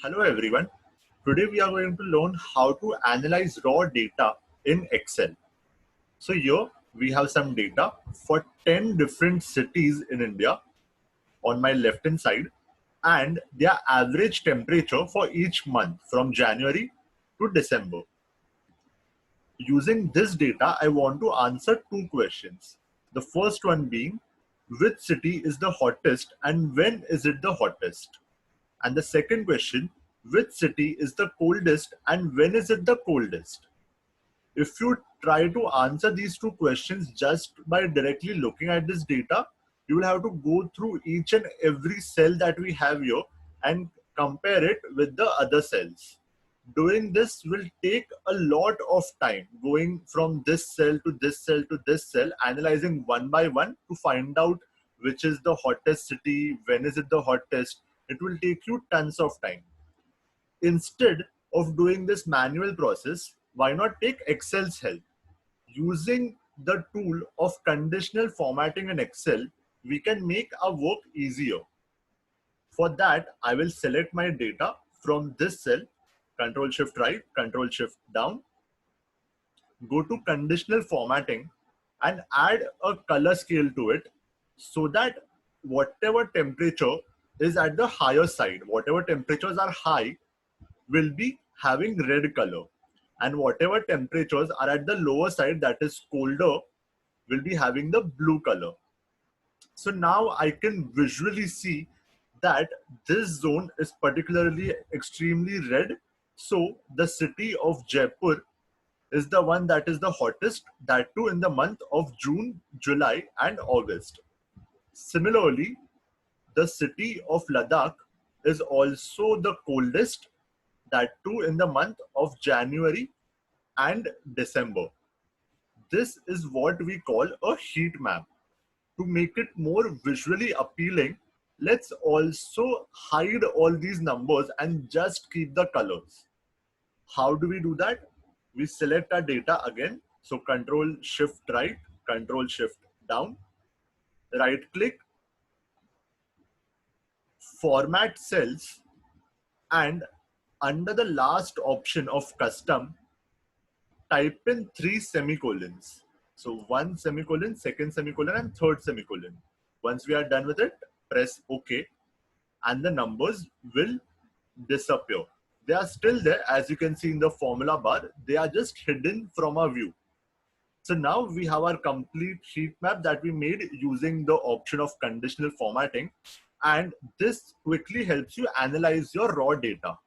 Hello everyone. Today we are going to learn how to analyze raw data in Excel. So here we have some data for 10 different cities in India on my left hand side and their average temperature for each month from January to December. Using this data, I want to answer two questions. The first one being, which city is the hottest and when is it the hottest? And the second question, which city is the coldest and when is it the coldest? If you try to answer these two questions just by directly looking at this data, you will have to go through each and every cell that we have here and compare it with the other cells. Doing this will take a lot of time, going from this cell to this cell to this cell, analyzing one by one to find out which is the hottest city, when is it the hottest. It will take you tons of time. Instead of doing this manual process, why not take Excel's help? Using the tool of conditional formatting in Excel, we can make our work easier. For that, I will select my data from this cell, Control Shift right, Control Shift down, go to conditional formatting and add a color scale to it so that whatever temperature is at the higher side, whatever temperatures are high will be having red color, and whatever temperatures are at the lower side, that is colder, will be having the blue color. So now I can visually see that this zone is particularly extremely red. So the city of Jaipur is the one that is the hottest, that too in the month of June, July and August. Similarly, the city of Ladakh is also the coldest, that too in the month of January and December. This is what we call a heat map. To make it more visually appealing, let's also hide all these numbers and just keep the colors. How do we do that? We select our data again. So Control Shift right, Control Shift down, right click, format cells, and under the last option of custom, type in 3 semicolons. So one semicolon, second semicolon, and third semicolon. Once we are done with it, press OK, and the numbers will disappear. They are still there, as you can see in the formula bar. They are just hidden from our view. So now we have our complete heat map that we made using the option of conditional formatting. And this quickly helps you analyze your raw data.